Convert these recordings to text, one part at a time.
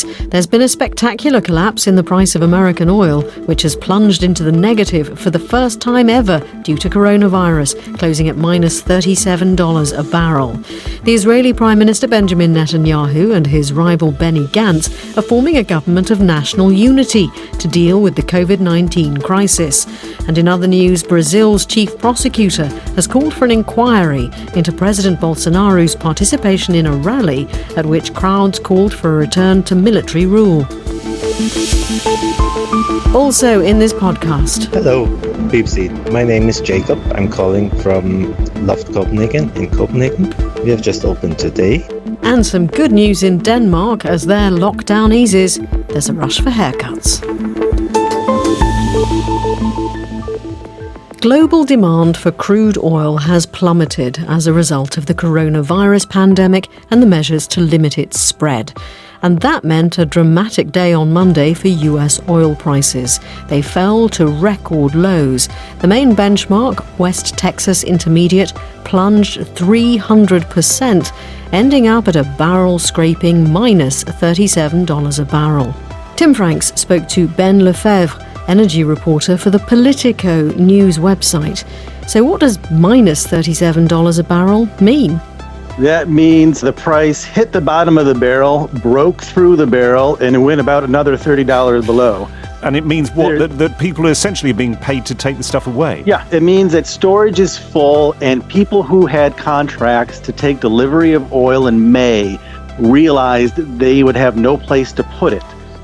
There's been a spectacular collapse in the price of American oil, which has plunged into the negative for the first time ever due to coronavirus, closing at minus $37 a barrel. The Israeli Prime Minister Benjamin Netanyahu and his rival Benny Gantz are forming a government of national unity to deal with the COVID-19 crisis. And in other news, Brazil's chief prosecutor has called for an inquiry into President Bolsonaro's participation in a rally at which crowds called for a return to military rule. Also in this podcast. Hello, BBC. My name is Jacob. I'm calling from Loft Copenhagen in Copenhagen. We have just opened today. And some good news in Denmark as their lockdown eases. There's a rush for haircuts. Global demand for crude oil has plummeted as a result of the coronavirus pandemic and the measures to limit its spread. And that meant a dramatic day on Monday for US oil prices. They fell to record lows. The main benchmark, West Texas Intermediate, plunged 300%, ending up at a barrel scraping minus $37 a barrel. Tim Franks spoke to Ben Lefebvre, energy reporter for the Politico news website. So what does minus $37 a barrel mean? That means the price hit the bottom of the barrel, broke through the barrel, and it went about another $30 below. And it means what? That people are essentially being paid to take the stuff away? Yeah, it means that storage is full, and people who had contracts to take delivery of oil in May realized they would have no place to put it.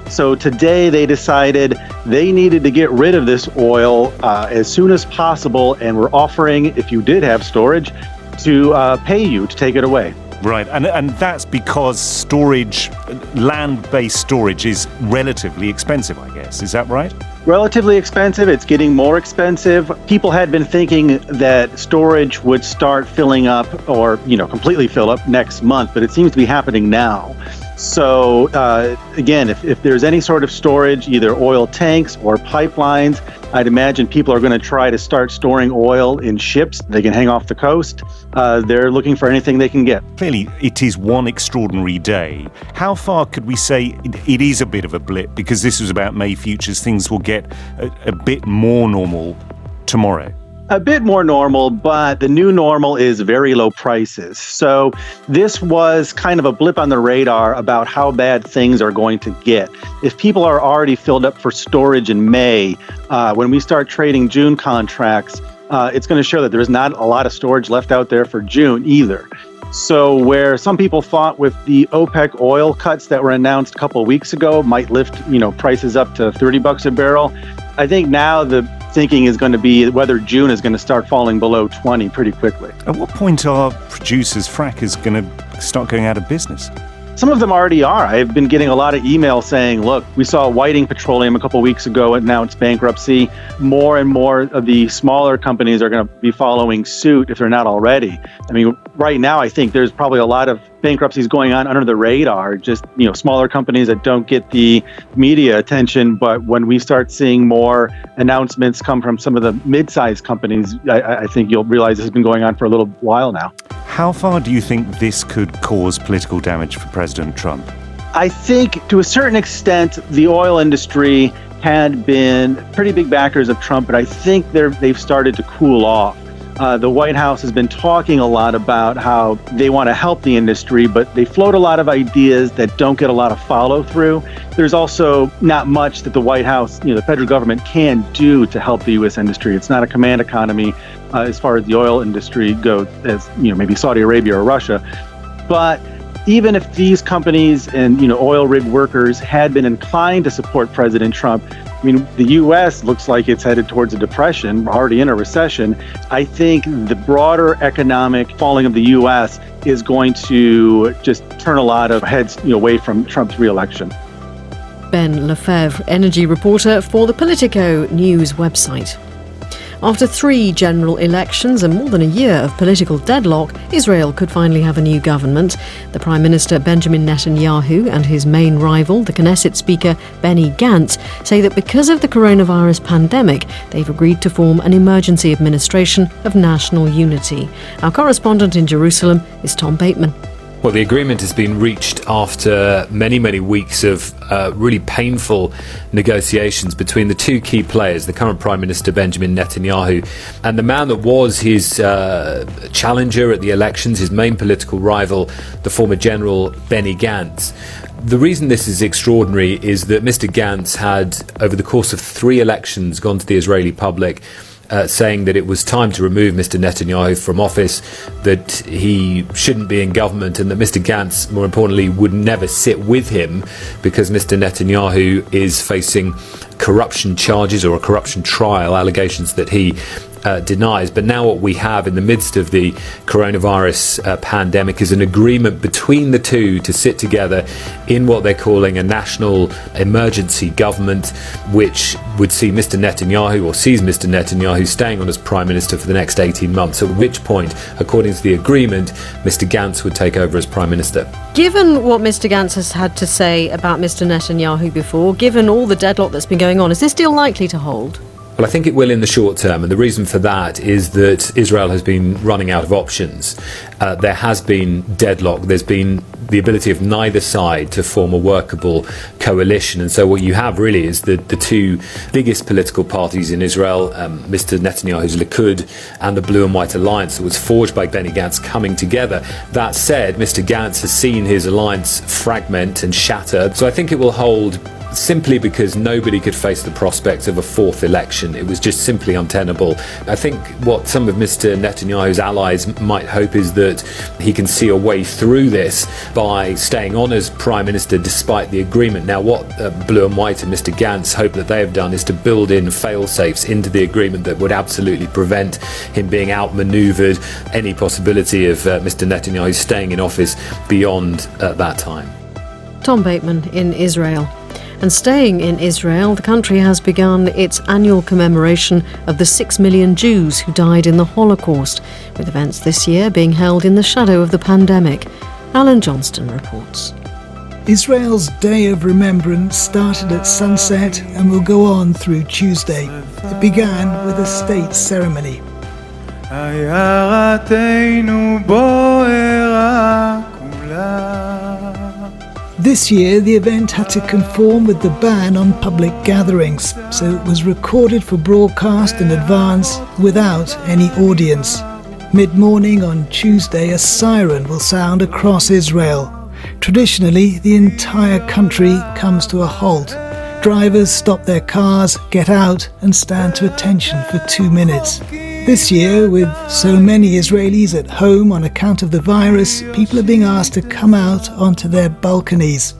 So today they decided they needed to get rid of this oil as soon as possible, and were offering, if you did have storage, to pay you to take it away. Right, and that's because storage, land-based storage, is relatively expensive, I guess. Is that right? Relatively expensive. It's getting more expensive. People had been thinking that storage would start filling up or, completely fill up next month, but it seems to be happening now. So, again, if there's any sort of storage, either oil tanks or pipelines, I'd imagine people are going to try to start storing oil in ships they can hang off the coast. They're looking for anything they can get. Clearly, it is one extraordinary day. How far could we say it is a bit of a blip? Because this was about May futures. Things will get a bit more normal tomorrow. A bit more normal, but the new normal is very low prices. So this was kind of a blip on the radar about how bad things are going to get. If people are already filled up for storage in May, when we start trading June contracts, it's going to show that there's not a lot of storage left out there for June either. So where some people thought with the OPEC oil cuts that were announced a couple of weeks ago might lift, prices up to $30 a barrel, I think now the thinking is going to be whether June is going to start falling below 20 pretty quickly. At what point are producers, frackers, going to start going out of business? Some of them already are. I've been getting a lot of emails saying, look, we saw Whiting Petroleum a couple of weeks ago announce bankruptcy. More and more of the smaller companies are going to be following suit if they're not already. I mean, right now, I think there's probably a lot of bankruptcies going on under the radar, just, smaller companies that don't get the media attention. But when we start seeing more announcements come from some of the mid-sized companies, I think you'll realize this has been going on for a little while now. How far do you think this could cause political damage for President Trump? I think to a certain extent, the oil industry had been pretty big backers of Trump, but I think they've started to cool off. The White House has been talking a lot about how they want to help the industry, but they float a lot of ideas that don't get a lot of follow through. There's also not much that the White House, the federal government can do to help the U.S. industry. It's not a command economy as far as the oil industry goes, as maybe Saudi Arabia or Russia. But even if these companies and oil rig workers had been inclined to support President Trump, I mean, the U.S. looks like it's headed towards a depression, already in a recession. I think the broader economic falling of the U.S. is going to just turn a lot of heads away from Trump's reelection. Ben Lefebvre, energy reporter for the Politico news website. After 3 general elections and more than a year of political deadlock, Israel could finally have a new government. The Prime Minister Benjamin Netanyahu and his main rival, the Knesset Speaker Benny Gantz, say that because of the coronavirus pandemic, they've agreed to form an emergency administration of national unity. Our correspondent in Jerusalem is Tom Bateman. Well, the agreement has been reached after many, many weeks of really painful negotiations between the two key players, the current Prime Minister Benjamin Netanyahu and the man that was his challenger at the elections, his main political rival, the former General Benny Gantz. The reason this is extraordinary is that Mr. Gantz had, over the course of 3 elections, gone to the Israeli public saying that it was time to remove Mr. Netanyahu from office, that he shouldn't be in government, and that Mr. Gantz, more importantly, would never sit with him because Mr. Netanyahu is facing corruption charges or a corruption trial, allegations that he denies. But now what we have in the midst of the coronavirus pandemic is an agreement between the two to sit together in what they're calling a national emergency government, which would see Mr. Netanyahu, or sees Mr. Netanyahu, staying on as Prime Minister for the next 18 months, at which point, according to the agreement, Mr. Gantz would take over as Prime Minister. Given what Mr. Gantz has had to say about Mr. Netanyahu before, given all the deadlock that's been going on, is this deal likely to hold? Well, I think it will in the short term, and the reason for that is that Israel has been running out of options. There has been deadlock. There's been the ability of neither side to form a workable coalition. And so what you have really is the two biggest political parties in Israel, Mr. Netanyahu's Likud and the Blue and White Alliance that was forged by Benny Gantz, coming together. That said, Mr. Gantz has seen his alliance fragment and shatter. So I think it will hold simply because nobody could face the prospect of a 4th election. It was just simply untenable. I think what some of Mr. Netanyahu's allies might hope is that he can see a way through this by staying on as Prime Minister despite the agreement. Now, what Blue and White and Mr. Gantz hope that they have done is to build in fail-safes into the agreement that would absolutely prevent him being outmanoeuvred, any possibility of Mr. Netanyahu staying in office beyond that time. Tom Bateman in Israel. And staying in Israel, the country has begun its annual commemoration of the 6 million Jews who died in the Holocaust, with events this year being held in the shadow of the pandemic. Alan Johnston reports. Israel's Day of Remembrance started at sunset and will go on through Tuesday. It began with a state ceremony. This year, the event had to conform with the ban on public gatherings, so it was recorded for broadcast in advance without any audience. Mid-morning on Tuesday, a siren will sound across Israel. Traditionally, the entire country comes to a halt. Drivers stop their cars, get out, and stand to attention for 2 minutes. This year, with so many Israelis at home on account of the virus, people are being asked to come out onto their balconies.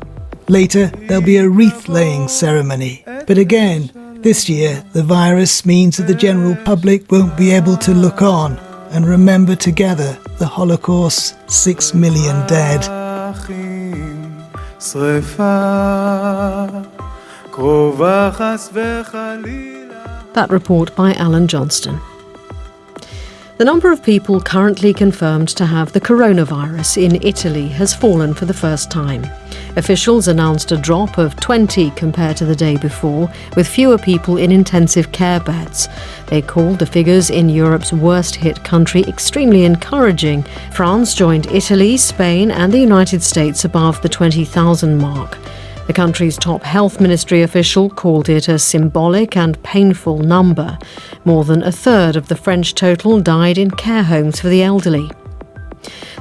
Later, there'll be a wreath-laying ceremony. But again, this year, the virus means that the general public won't be able to look on and remember together the Holocaust's 6 million dead. That report by Alan Johnston. The number of people currently confirmed to have the coronavirus in Italy has fallen for the first time. Officials announced a drop of 20 compared to the day before, with fewer people in intensive care beds. They called the figures in Europe's worst-hit country extremely encouraging. France joined Italy, Spain and the United States above the 20,000 mark. The country's top health ministry official called it a symbolic and painful number. More than a third of the French total died in care homes for the elderly.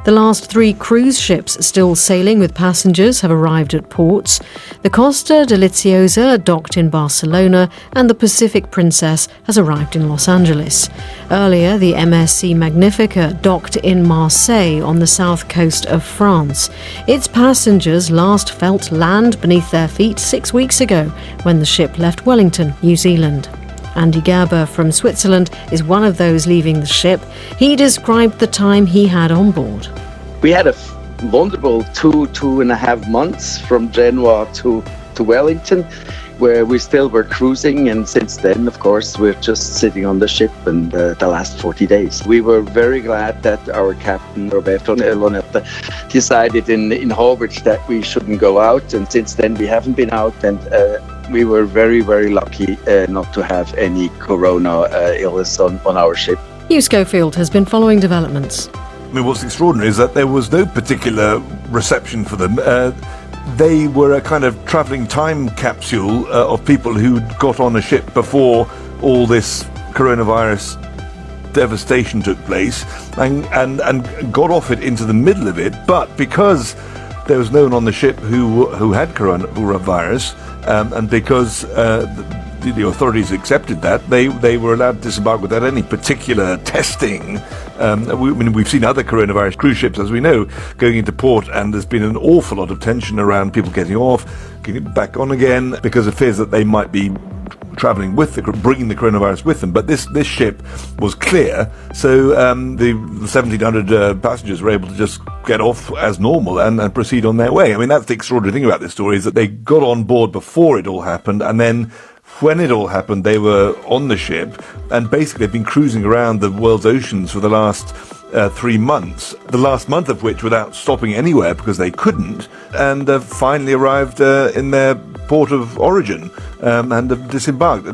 The last 3 cruise ships still sailing with passengers have arrived at ports. The Costa Deliciosa docked in Barcelona and the Pacific Princess has arrived in Los Angeles. Earlier, the MSC Magnifica docked in Marseille on the south coast of France. Its passengers last felt land beneath their feet 6 weeks ago when the ship left Wellington, New Zealand. Andy Gerber from Switzerland is one of those leaving the ship. He described the time he had on board. We had a wonderful 2.5 months from Genoa to Wellington, where we still were cruising, and since then, of course, we're just sitting on the ship and the last 40 days. We were very glad that our captain, Roberto Lonetta, decided in Holbridge that we shouldn't go out, and since then we haven't been out, and we were very, very lucky not to have any corona illness on our ship. Hugh Schofield has been following developments. I mean, what's extraordinary is that there was no particular reception for them. They were a kind of travelling time capsule of people who'd got on a ship before all this coronavirus devastation took place and got off it into the middle of it. But because there was no one on the ship who had coronavirus, and because the authorities accepted that, they were allowed to disembark without any particular testing. We've seen other coronavirus cruise ships, as we know, going into port, and there's been an awful lot of tension around people getting off, getting back on again, because of fears that they might be travelling bringing the coronavirus with them. But this ship was clear, so the 1,700 passengers were able to just get off as normal and proceed on their way. I mean, that's the extraordinary thing about this story, is that they got on board before it all happened, and then when it all happened, they were on the ship, and basically they've been cruising around the world's oceans for the last 3 months, the last month of which without stopping anywhere because they couldn't, and finally arrived in their port of origin and have disembarked.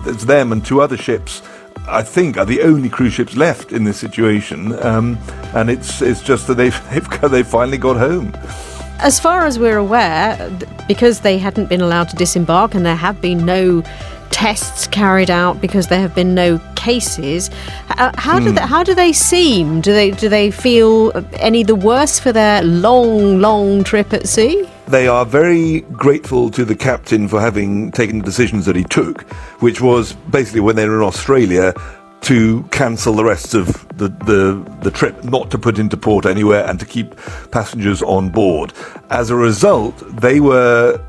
It's them and 2 other ships, I think, are the only cruise ships left in this situation, and it's just that they've finally got home. As far as we're aware, because they hadn't been allowed to disembark and there have been no tests carried out because there have been no cases, how do they seem? Do they feel any the worse for their long trip at sea? They are very grateful to the captain for having taken the decisions that he took, which was basically when they were in Australia to cancel the rest of the trip, not to put into port anywhere, and to keep passengers on board. As a result, they were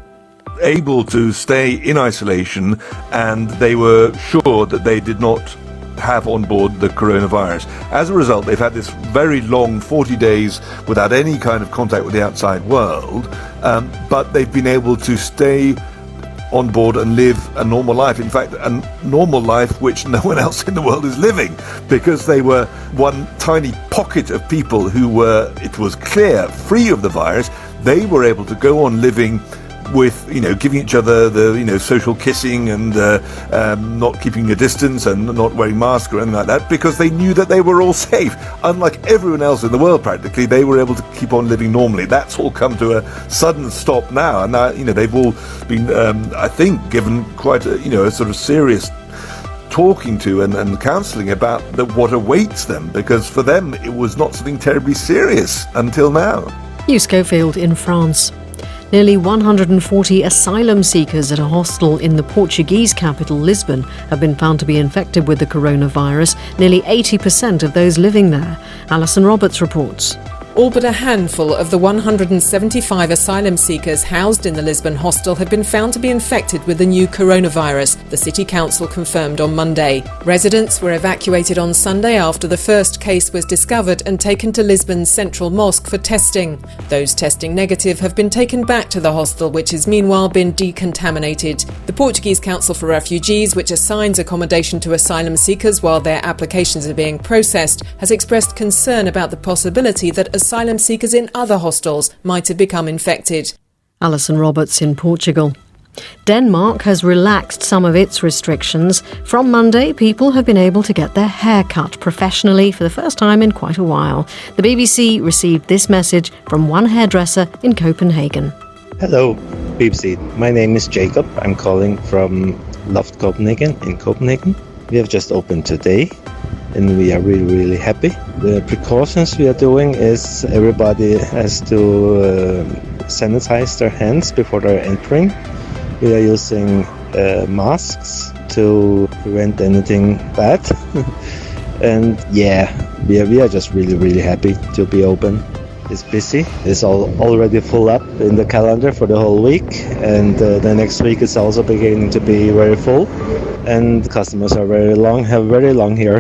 able to stay in isolation, and they were sure that they did not have on board the coronavirus. As a result, they've had this very long 40 days without any kind of contact with the outside world, but they've been able to stay on board and live a normal life. In fact, a normal life which no one else in the world is living, because they were one tiny pocket of people who were, it was clear, free of the virus. They were able to go on living with, giving each other the, social kissing and not keeping a distance and not wearing masks or anything like that, because they knew that they were all safe. Unlike everyone else in the world, practically, they were able to keep on living normally. That's all come to a sudden stop now, and now, they've all been, I think, given quite a sort of serious talking to and counselling about what awaits them, because for them it was not something terribly serious until now. Hugh Schofield in France. Nearly 140 asylum seekers at a hostel in the Portuguese capital, Lisbon, have been found to be infected with the coronavirus. Nearly 80% of those living there. Alison Roberts reports. All but a handful of the 175 asylum seekers housed in the Lisbon hostel have been found to be infected with the new coronavirus, the City Council confirmed on Monday. Residents were evacuated on Sunday after the first case was discovered and taken to Lisbon's central mosque for testing. Those testing negative have been taken back to the hostel, which has meanwhile been decontaminated. The Portuguese Council for Refugees, which assigns accommodation to asylum seekers while their applications are being processed, has expressed concern about the possibility that asylum seekers in other hostels might have become infected. Alison Roberts in Portugal. Denmark has relaxed some of its restrictions. From Monday, people have been able to get their hair cut professionally for the first time in quite a while. The BBC received this message from one hairdresser in Copenhagen. Hello, BBC. My name is Jacob. I'm calling from Loft Copenhagen in Copenhagen. We have just opened today, and we are really happy. The precautions we are doing is everybody has to sanitize their hands before they're entering. We are using masks to prevent anything bad. And we are just really happy to be open. It's busy. It's already full up in the calendar for the whole week, and the next week is also beginning to be very full. And customers are have very long hair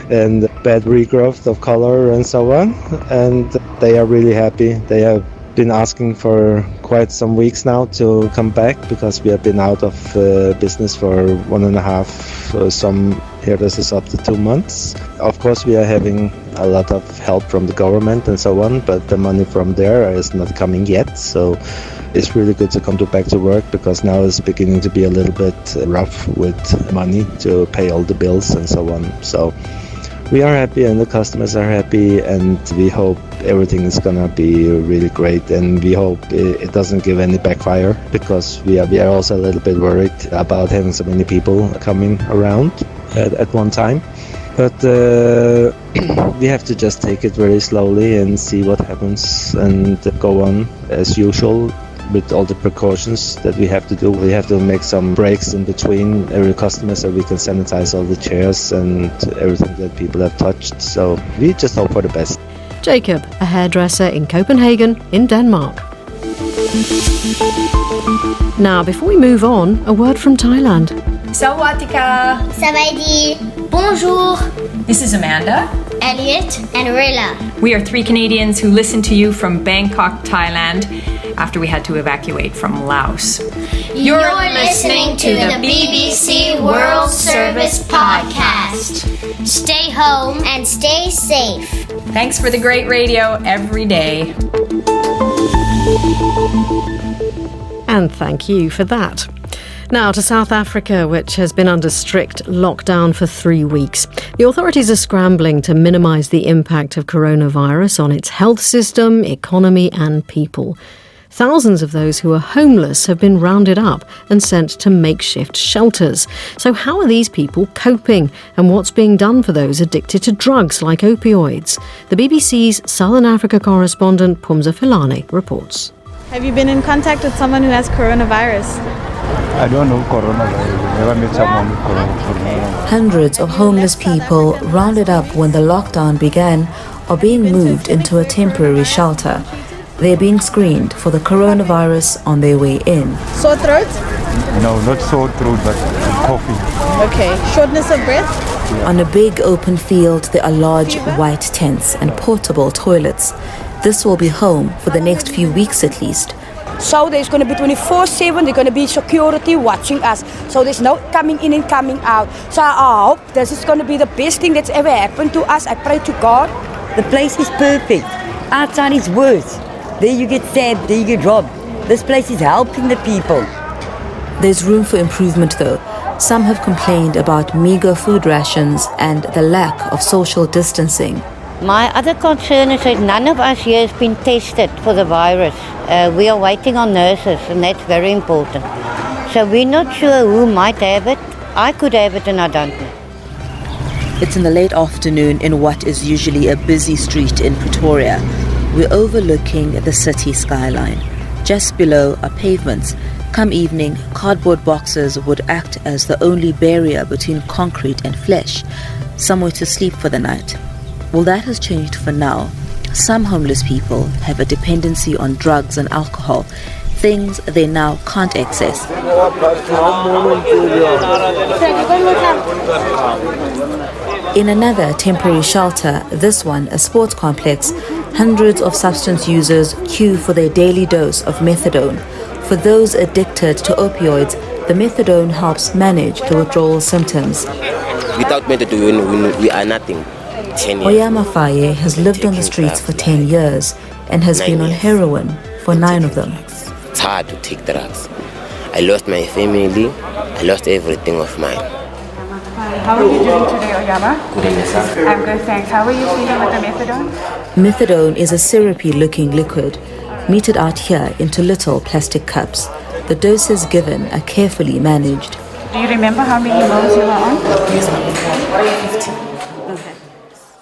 and bad regrowth of color and so on. And they are really happy. They have been asking for quite some weeks now to come back, because we have been out of business for 1.5, some hairdressers up to 2 months. Of course, we are having a lot of help from the government and so on, but the money from there is not coming yet. So it's really good to come back to work, because now it's beginning to be a little bit rough with money to pay all the bills and so on. So we are happy and the customers are happy, and we hope everything is gonna be really great, and we hope it doesn't give any backfire, because we are also a little bit worried about having so many people coming around at one time. But we have to just take it very slowly and see what happens and go on as usual with all the precautions that we have to do. We have to make some breaks in between every customer so we can sanitize all the chairs and everything that people have touched. So we just hope for the best. Jacob, a hairdresser in Copenhagen in Denmark. Now, before we move on, a word from Thailand. Sawadika. Sawadee. Bonjour. This is Amanda, Elliot, and Rilla. We are 3 Canadians who listen to you from Bangkok, Thailand, after we had to evacuate from Laos. You're listening to the BBC World Service Podcast. Stay home and stay safe. Thanks for the great radio every day. And thank you for that. Now to South Africa, which has been under strict lockdown for 3 weeks. The authorities are scrambling to minimise the impact of coronavirus on its health system, economy and people. Thousands of those who are homeless have been rounded up and sent to makeshift shelters. So how are these people coping, and what's being done for those addicted to drugs like opioids? The BBC's Southern Africa correspondent Pumza Filani reports. Have you been in contact with someone who has coronavirus? I don't know coronavirus. Never met someone with coronavirus. Hundreds of homeless people rounded up when the lockdown began are being moved into a temporary shelter. They're being screened for the coronavirus on their way in. Sore throat? No, not sore throat, but coughing. Okay. Shortness of breath? On a big open field, there are large white tents and portable toilets. This will be home for the next few weeks at least. So there's going to be 24/7, there's going to be security watching us. So there's no coming in and coming out. So I hope this is going to be the best thing that's ever happened to us. I pray to God. The place is perfect. Outside is worse. There you get stabbed, there you get robbed. This place is helping the people. There's room for improvement though. Some have complained about meager food rations and the lack of social distancing. My other concern is that none of us here has been tested for the virus. We are waiting on nurses, and that's very important. So we're not sure who might have it. I could have it and I don't know. It's in the late afternoon in what is usually a busy street in Pretoria. We're overlooking the city skyline. Just below are pavements. Come evening, cardboard boxes would act as the only barrier between concrete and flesh, somewhere to sleep for the night. Well, that has changed for now. Some homeless people have a dependency on drugs and alcohol, things they now can't access. In another temporary shelter, this one a sports complex, hundreds of substance users queue for their daily dose of methadone. For those addicted to opioids, the methadone helps manage the withdrawal symptoms. Without methadone, we are nothing. Oyama Faye has lived on the streets for 10 years and has been on heroin for 9 of them. It's hard to take drugs. I lost my family. I lost everything of mine. How are you doing today, Oyama? Good, and yourself? I'm good, thanks. How are you feeling with the methadone? Methadone is a syrupy-looking liquid, meted out here into little plastic cups. The doses given are carefully managed. Do you remember how many mils you were on? Yes, 50.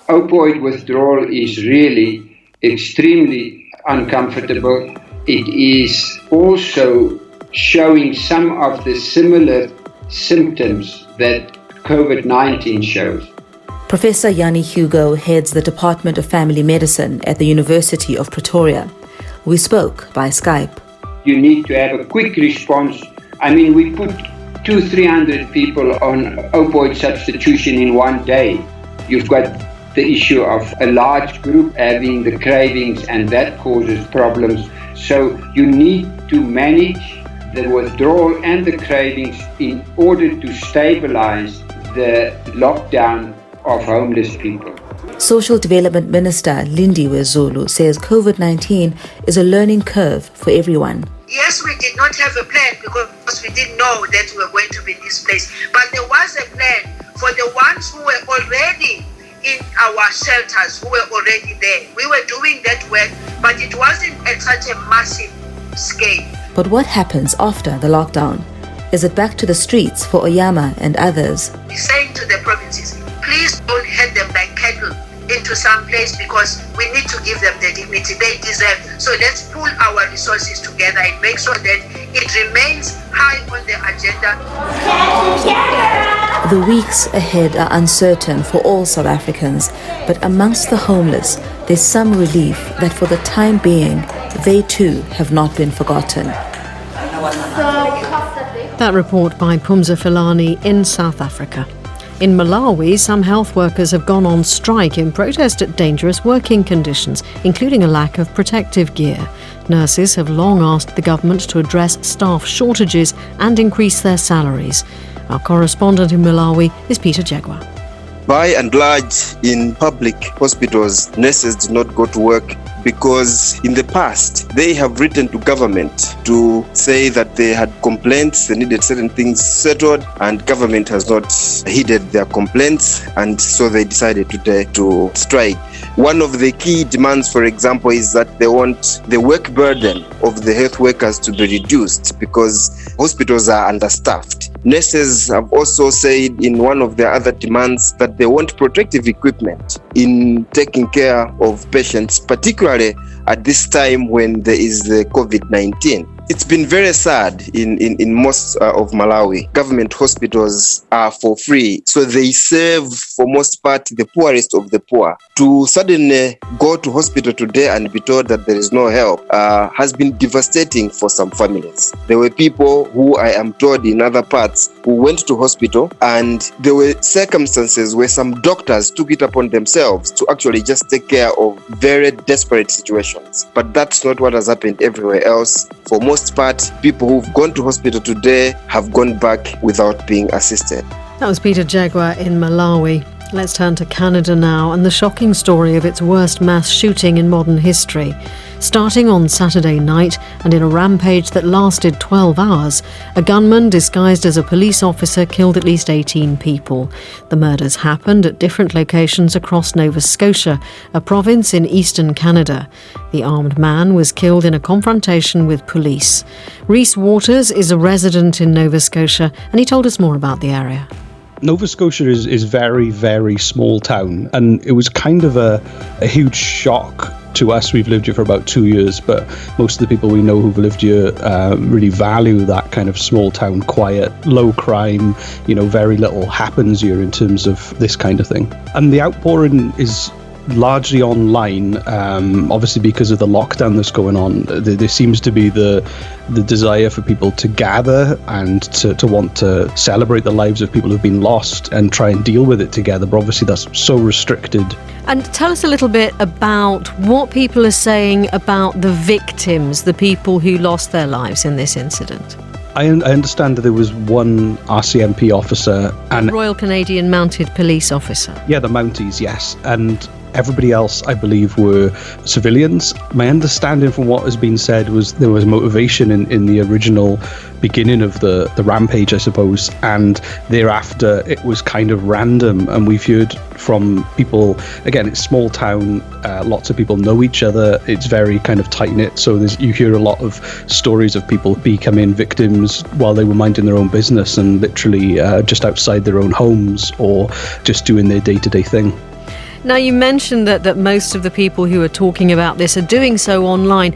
Opioid withdrawal is really extremely uncomfortable. It is also showing some of the similar symptoms that COVID-19 shows. Professor Yanni Hugo heads the Department of Family Medicine at the University of Pretoria. We spoke by Skype. You need to have a quick response. I mean, we put 200-300 people on opioid substitution in one day. You've got the issue of a large group having the cravings, and that causes problems. So you need to manage the withdrawal and the cravings in order to stabilize the lockdown of homeless people. Social Development Minister Lindy Wezulu says COVID-19 is a learning curve for everyone. Yes, we did not have a plan because we didn't know that we were going to be in this place. But there was a plan for the ones who were already in our shelters who were already there. We were doing that work, but it wasn't at such a massive scale. But what happens after the lockdown? Is it back to the streets for Oyama and others? We're saying to the provinces, please don't hand them like cattle into some place because we need to give them the dignity they deserve. So let's pool our resources together and make sure that it remains high on the agenda. The weeks ahead are uncertain for all South Africans, but amongst the homeless, there's some relief that for the time being, they too have not been forgotten. That report by Pumza Filani in South Africa. In Malawi, some health workers have gone on strike in protest at dangerous working conditions, including a lack of protective gear. Nurses have long asked the government to address staff shortages and increase their salaries. Our correspondent in Malawi is Peter Jegwa. By and large, in public hospitals, nurses do not go to work because in the past, they have written to government to say that they had complaints, they needed certain things settled, and government has not heeded their complaints, and so they decided today to strike. One of the key demands, for example, is that they want the work burden of the health workers to be reduced because hospitals are understaffed. Nurses have also said in one of their other demands that they want protective equipment in taking care of patients, particularly at this time when there is the COVID-19. It's been very sad in most of Malawi. Government hospitals are for free, so they serve for most part the poorest of the poor. To suddenly go to hospital today and be told that there is no help has been devastating for some families. There were people who I am told in other parts who went to hospital, and there were circumstances where some doctors took it upon themselves to actually just take care of very desperate situations. But that's not what has happened everywhere else. For most part, people who've gone to hospital today have gone back without being assisted. That was Peter Jegwa in Malawi. Let's turn to Canada now and the shocking story of its worst mass shooting in modern history. Starting on Saturday night and in a rampage that lasted 12 hours, a gunman disguised as a police officer killed at least 18 people. The murders happened at different locations across Nova Scotia, a province in eastern Canada. The armed man was killed in a confrontation with police. Rhys Waters is a resident in Nova Scotia, and he told us more about the area. Nova Scotia is very, very small town, and it was kind of a huge shock to us. We've lived here for about 2 years, but most of the people we know who've lived here really value that kind of small town, quiet, low crime, very little happens here in terms of this kind of thing. And the outpouring is largely online, obviously because of the lockdown that's going on. There seems to be the desire for people to gather and to want to celebrate the lives of people who've been lost and try and deal with it together, but obviously that's so restricted. And tell us a little bit about what people are saying about the victims, the people who lost their lives in this incident. I understand that there was one RCMP officer and Royal Canadian Mounted Police officer. Yeah, the Mounties, yes. And everybody else, I believe, were civilians. My understanding from what has been said was there was motivation in the original beginning of the rampage, I suppose, and thereafter it was kind of random. And we've heard from people, again, it's small town, lots of people know each other, it's very kind of tight-knit, so you hear a lot of stories of people becoming victims while they were minding their own business and literally just outside their own homes or just doing their day-to-day thing. Now, you mentioned that most of the people who are talking about this are doing so online.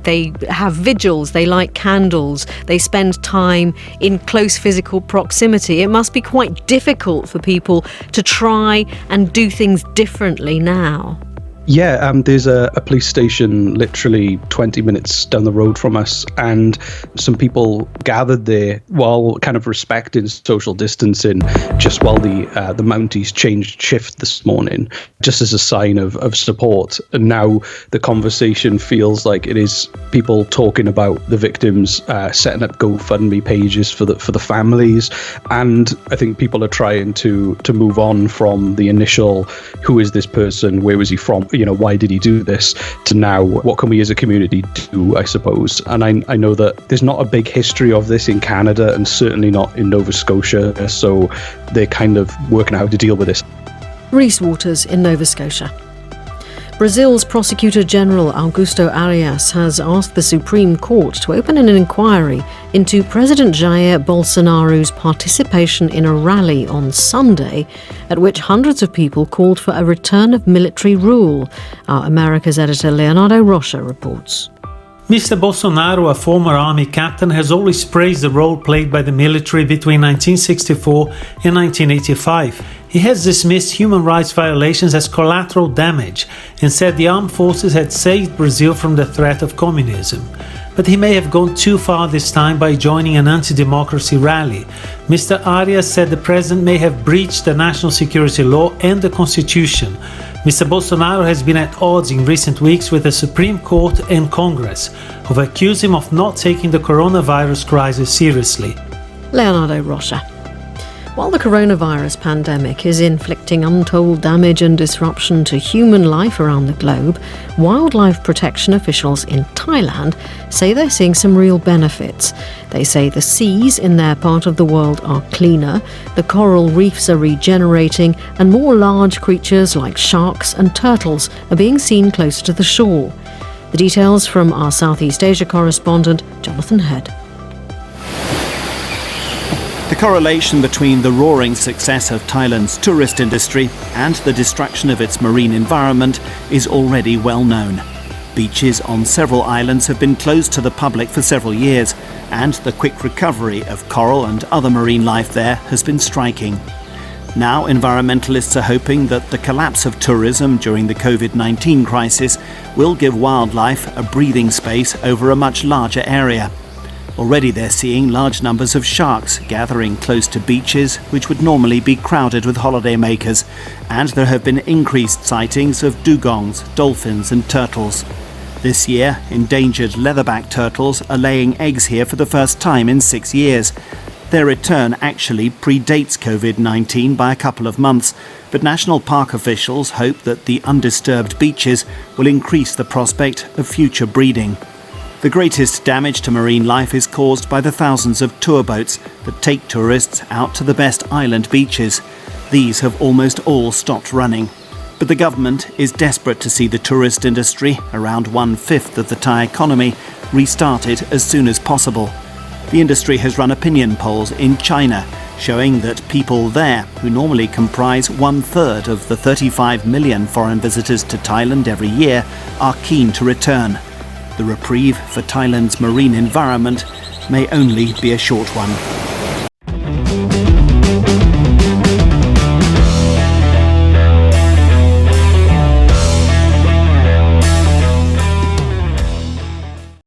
They have vigils, they light candles, they spend time in close physical proximity. It must be quite difficult for people to try and do things differently now. Yeah, there's a police station literally 20 minutes down the road from us, and some people gathered there while kind of respecting social distancing, just while the Mounties changed shift this morning, just as a sign of support. And now the conversation feels like it is people talking about the victims, setting up GoFundMe pages for the families, and I think people are trying to move on from the initial who is this person, where was he from, why did he do this, to now what can we as a community do, I suppose. And I know that there's not a big history of this in Canada and certainly not in Nova Scotia, so they're kind of working out how to deal with this. Reese Waters in Nova Scotia. Brazil's Prosecutor General Augusto Arias has asked the Supreme Court to open an inquiry into President Jair Bolsonaro's participation in a rally on Sunday at which hundreds of people called for a return of military rule. Our America's editor Leonardo Rocha reports. Mr. Bolsonaro, a former army captain, has always praised the role played by the military between 1964 and 1985. He has dismissed human rights violations as collateral damage and said the armed forces had saved Brazil from the threat of communism. But he may have gone too far this time by joining an anti-democracy rally. Mr. Arias said the president may have breached the national security law and the constitution. Mr. Bolsonaro has been at odds in recent weeks with the Supreme Court and Congress, who've accused him of not taking the coronavirus crisis seriously. Leonardo Rocha. While the coronavirus pandemic is inflicting untold damage and disruption to human life around the globe, wildlife protection officials in Thailand say they're seeing some real benefits. They say the seas in their part of the world are cleaner, the coral reefs are regenerating, and more large creatures like sharks and turtles are being seen closer to the shore. The details from our Southeast Asia correspondent, Jonathan Head. The correlation between the roaring success of Thailand's tourist industry and the destruction of its marine environment is already well known. Beaches on several islands have been closed to the public for several years, and the quick recovery of coral and other marine life there has been striking. Now, environmentalists are hoping that the collapse of tourism during the COVID-19 crisis will give wildlife a breathing space over a much larger area. Already they're seeing large numbers of sharks gathering close to beaches which would normally be crowded with holidaymakers, and there have been increased sightings of dugongs, dolphins and turtles. This year, endangered leatherback turtles are laying eggs here for the first time in 6 years. Their return actually predates COVID-19 by a couple of months, but national park officials hope that the undisturbed beaches will increase the prospect of future breeding. The greatest damage to marine life is caused by the thousands of tour boats that take tourists out to the best island beaches. These have almost all stopped running. But the government is desperate to see the tourist industry, around 1/5 of the Thai economy, restarted as soon as possible. The industry has run opinion polls in China, showing that people there, who normally comprise 1/3 of the 35 million foreign visitors to Thailand every year, are keen to return. The reprieve for Thailand's marine environment may only be a short one.